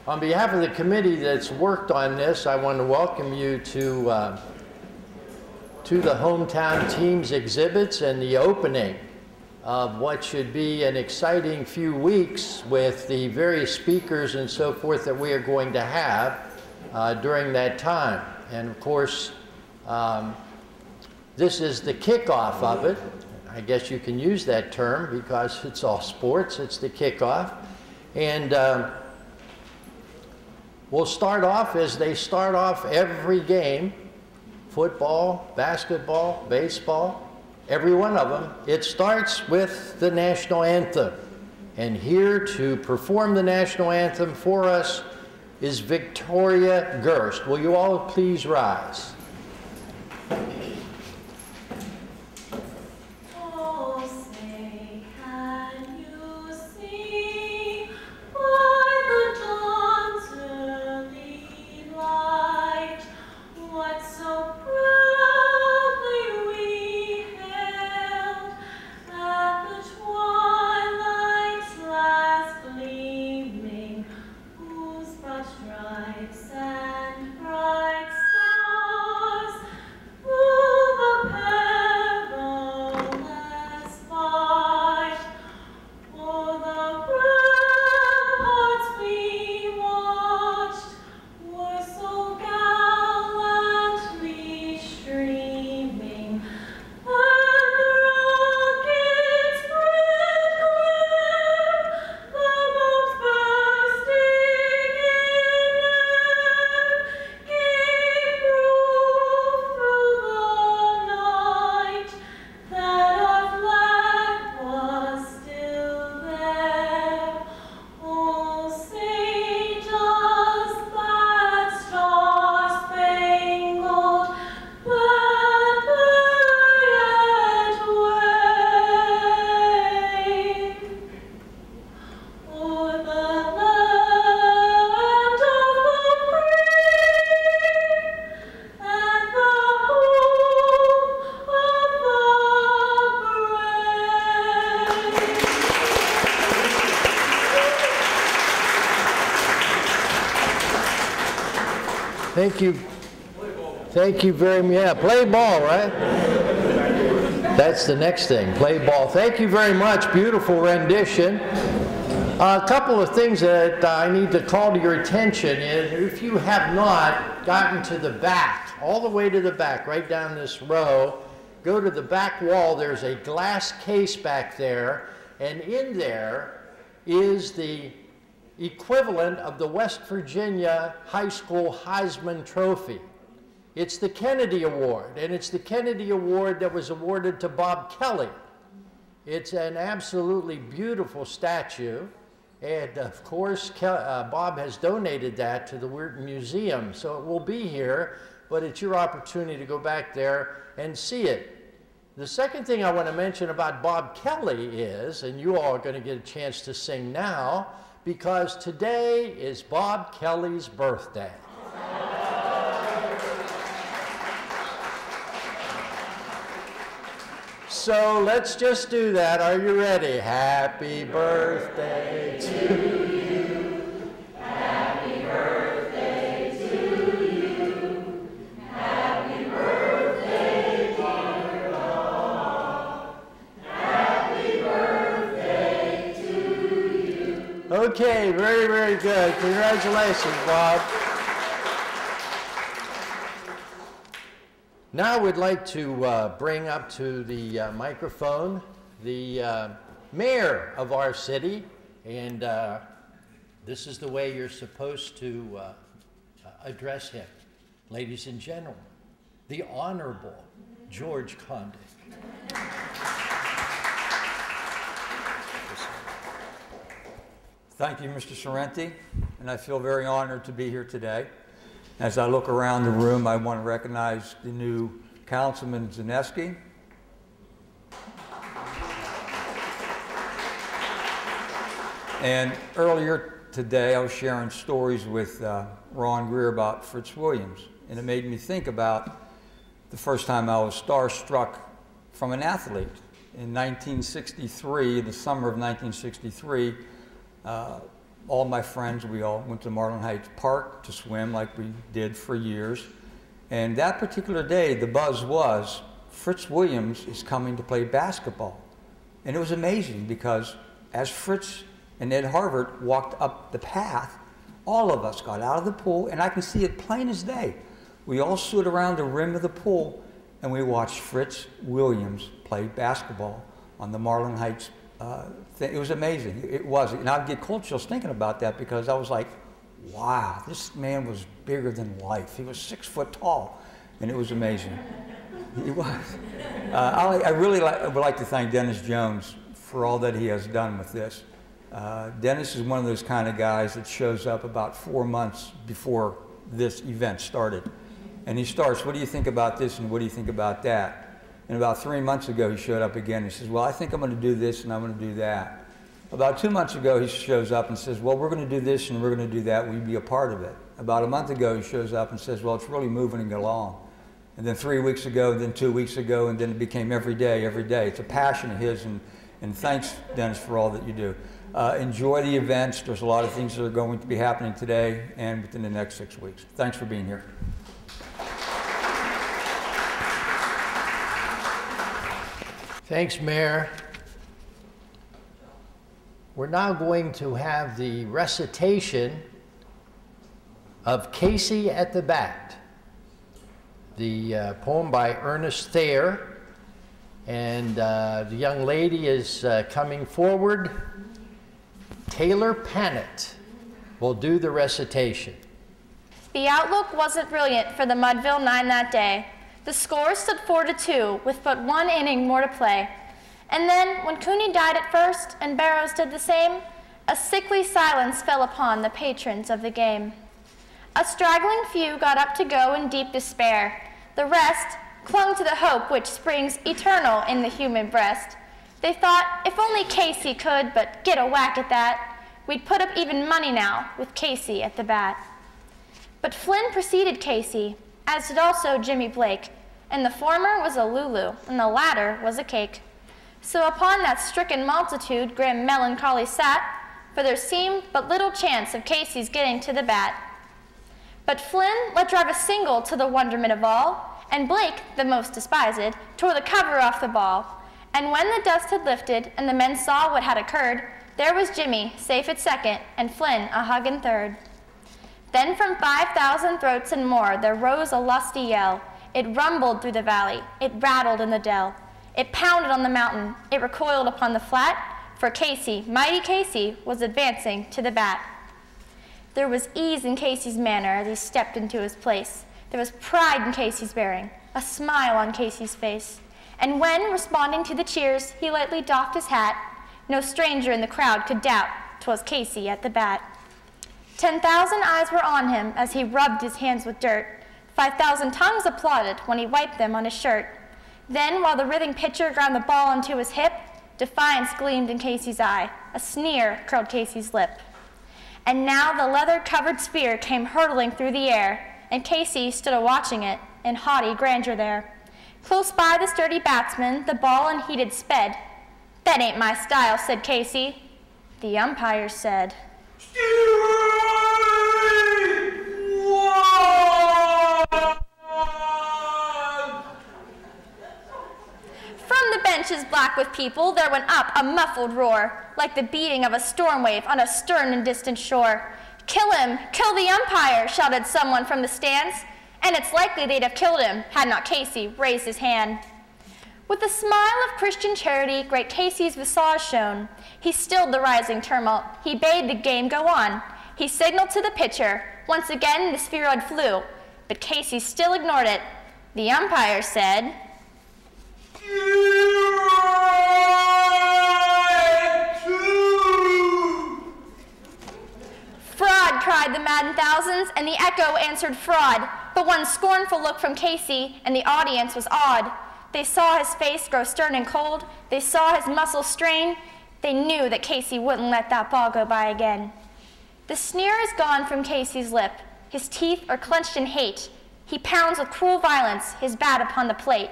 On behalf of the committee that's worked on this, I want to welcome you to the Hometown Teams exhibits and the opening of what should be an exciting few weeks with the various speakers and so forth that we are going to have during that time. And of course, this is the kickoff of it. I guess you can use that term because it's all sports. It's the kickoff. And we'll start off as they start off every game, football, basketball, baseball, every one of them. It starts with the national anthem. And here to perform the national anthem for us is Victoria Gerst. Will you all please rise? Thank you. Thank you very much. Yeah, play ball, right? That's the next thing, play ball. Thank you very much. Beautiful rendition. A couple of things that I need to call to your attention is if you have not gotten to the back, all the way to the back, right down this row, go to the back wall. There's a glass case back there, and in there is the equivalent of the West Virginia High School Heisman Trophy. It's the Kennedy Award, and it's the Kennedy Award that was awarded to Bob Kelly. It's an absolutely beautiful statue, and of course, Bob has donated that to the Weirton Museum, so it will be here, but it's your opportunity to go back there and see it. The second thing I want to mention about Bob Kelly is, and you all are going to get a chance to sing now, because today is Bob Kelly's birthday. So let's just do that. Are you ready? Happy birthday to you. Happy birthday to you. Happy birthday, dear Bob. Happy birthday to you. Okay, very, very good. Congratulations, Bob. Now we'd like to bring up to the microphone the mayor of our city, and this is the way you're supposed to address him. Ladies and gentlemen, the Honorable George Condick. Thank you, Mr. Sorrenti, and I feel very honored to be here today. As I look around the room, I want to recognize the new Councilman Zaneski. And earlier today, I was sharing stories with Ron Greer about Fritz Williams, and it made me think about the first time I was starstruck from an athlete. In 1963, the summer of 1963, all my friends, we all went to Marlin Heights Park to swim like we did for years. And that particular day, the buzz was, Fritz Williams is coming to play basketball. And it was amazing because as Fritz and Ed Harvard walked up the path, all of us got out of the pool, and I can see it plain as day. We all stood around the rim of the pool, and we watched Fritz Williams play basketball on the Marlin Heights thing. It was amazing. It was. And I get cold chills thinking about that because I was like, wow, this man was bigger than life. He was 6 foot tall, and it was amazing. He was. I really would like to thank Dennis Jones for all that he has done with this. Dennis is one of those kind of guys that shows up about 4 months before this event started. And he starts, what do you think about this and what do you think about that? And about 3 months ago, he showed up again. He says, well, I think I'm going to do this and I'm going to do that. About 2 months ago, he shows up and says, well, we're going to do this and we're going to do that. Will you be a part of it? About a month ago, he shows up and says, well, it's really moving along. And then 3 weeks ago, then 2 weeks ago, and then it became every day, every day. It's a passion of his, and thanks, Dennis, for all that you do. Enjoy the events. There's a lot of things that are going to be happening today and within the next 6 weeks. Thanks for being here. Thanks, Mayor. We're now going to have the recitation of Casey at the Bat, the poem by Ernest Thayer. And the young lady is coming forward. Taylor Pannett will do the recitation. The outlook wasn't brilliant for the Mudville Nine that day. The score stood 4-2 with but 1 inning more to play. And then, when Cooney died at first and Barrows did the same, a sickly silence fell upon the patrons of the game. A straggling few got up to go in deep despair. The rest clung to the hope which springs eternal in the human breast. They thought, if only Casey could but get a whack at that, we'd put up even money now with Casey at the bat. But Flynn preceded Casey, as did also Jimmy Blake, and the former was a Lulu, and the latter was a cake. So upon that stricken multitude grim melancholy sat, for there seemed but little chance of Casey's getting to the bat. But Flynn let drive a single to the wonderment of all, and Blake, the most despised, tore the cover off the ball. And when the dust had lifted, and the men saw what had occurred, there was Jimmy, safe at second, and Flynn a huggin' third. Then from 5,000 throats and more there rose a lusty yell. It rumbled through the valley, it rattled in the dell. It pounded on the mountain, it recoiled upon the flat, for Casey, mighty Casey, was advancing to the bat. There was ease in Casey's manner as he stepped into his place. There was pride in Casey's bearing, a smile on Casey's face. And when, responding to the cheers, he lightly doffed his hat, no stranger in the crowd could doubt 'twas Casey at the bat. 10,000 eyes were on him as he rubbed his hands with dirt. 5,000 tongues applauded when he wiped them on his shirt. Then, while the writhing pitcher ground the ball into his hip, defiance gleamed in Casey's eye. A sneer curled Casey's lip. And now the leather-covered spear came hurtling through the air, and Casey stood a-watching it in haughty grandeur there. Close by the sturdy batsman, the ball unheeded sped. That ain't my style, said Casey. The umpire said, From the benches black with people, there went up a muffled roar, like the beating of a storm wave on a stern and distant shore. Kill him! Kill the umpire! Shouted someone from the stands, and it's likely they'd have killed him had not Casey raised his hand. With a smile of Christian charity, great Casey's visage shone. He stilled the rising tumult. He bade the game go on. He signaled to the pitcher. Once again, the spheroid flew, but Casey still ignored it. The umpire said, Fraud, cried the maddened thousands, and the echo answered fraud. But one scornful look from Casey, and the audience was awed. They saw his face grow stern and cold. They saw his muscles strain. They knew that Casey wouldn't let that ball go by again. The sneer is gone from Casey's lip. His teeth are clenched in hate. He pounds with cruel violence his bat upon the plate.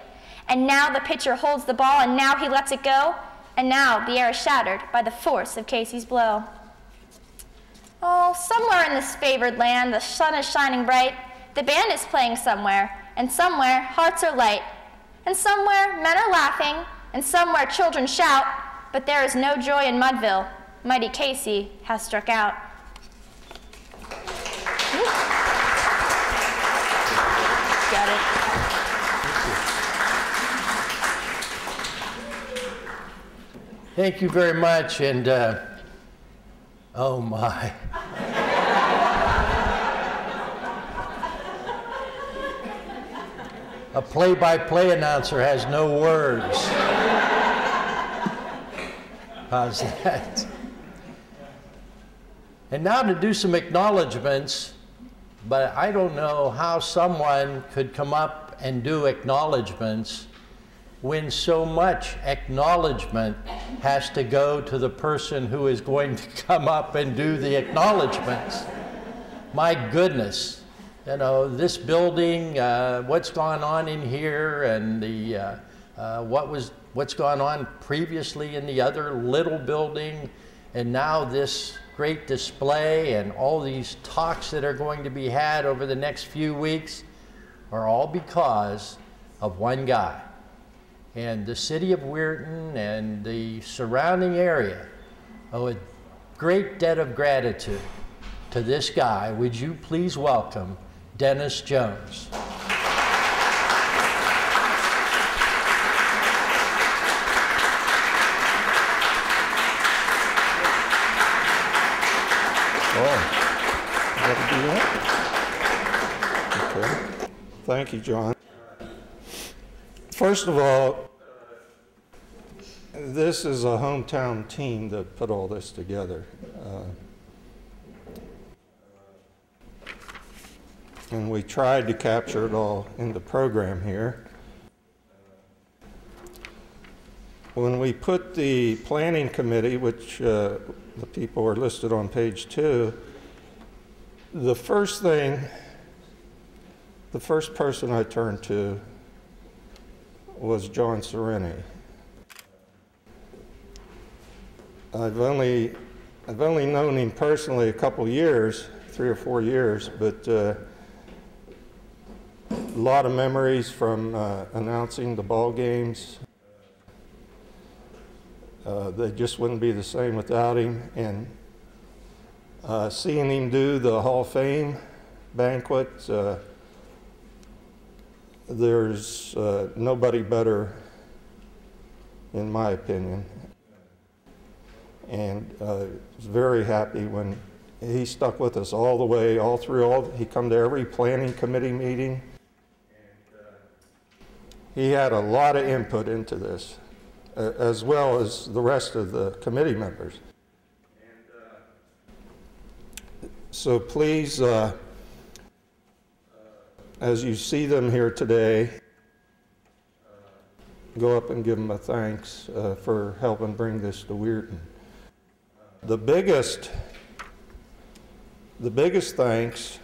And now the pitcher holds the ball, and now he lets it go. And now the air is shattered by the force of Casey's blow. Oh, somewhere in this favored land, the sun is shining bright. The band is playing somewhere, and somewhere hearts are light. And somewhere men are laughing, and somewhere children shout, but there is no joy in Mudville. Mighty Casey has struck out. Got it. Thank you very much, and oh my. A play-by-play announcer has no words. How's that? And now to do some acknowledgments, but I don't know how someone could come up and do acknowledgments when so much acknowledgement has to go to the person who is going to come up and do the acknowledgments. My goodness. You know, this building, what's gone on in here, and the what's gone on previously in the other little building, and now this great display and all these talks that are going to be had over the next few weeks are all because of one guy. And the city of Weirton and the surrounding area owe a great debt of gratitude to this guy. Would you please welcome Dennis Jones. Got to do that? Okay. Thank you, John. First of all, this is a hometown team that put all this together. And we tried to capture it all in the program here. When we put the planning committee, which the people are listed on page 2, the first person I turned to was John Ceremonies. I've only known him personally a couple years, 3 or 4 years, but a lot of memories from announcing the ball games. They just wouldn't be the same without him. And seeing him do the Hall of Fame banquet, there's nobody better, in my opinion. And I was very happy when he stuck with us all the way, all through. He come to every planning committee meeting. He had a lot of input into this, as well as the rest of the committee members. So please, as you see them here today, go up and give them a thanks for helping bring this to Weirton. The biggest thanks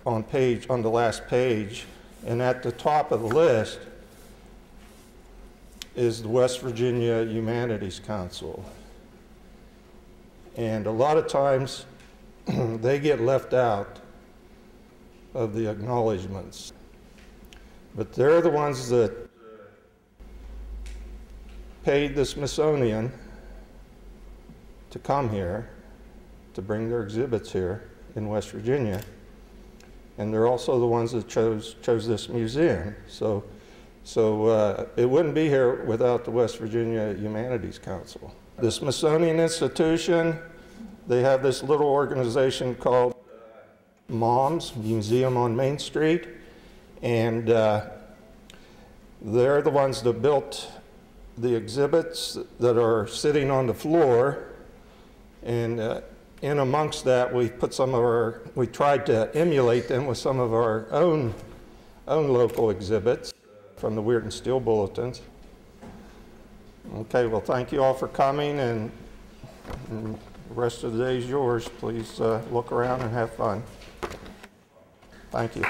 on the last page, and at the top of the list, is the West Virginia Humanities Council. And a lot of times they get left out of the acknowledgments. But they're the ones that paid the Smithsonian to come here, to bring their exhibits here in West Virginia. And they're also the ones that chose this museum. So it wouldn't be here without the West Virginia Humanities Council. The Smithsonian Institution, they have this little organization called MOMS, Museum on Main Street, and they're the ones that built the exhibits that are sitting on the floor, and in amongst that we put we tried to emulate them with some of our own local exhibits from the Weirton Steel Bulletins. Okay, well, thank you all for coming, and the rest of the day is yours. Please look around and have fun. Thank you.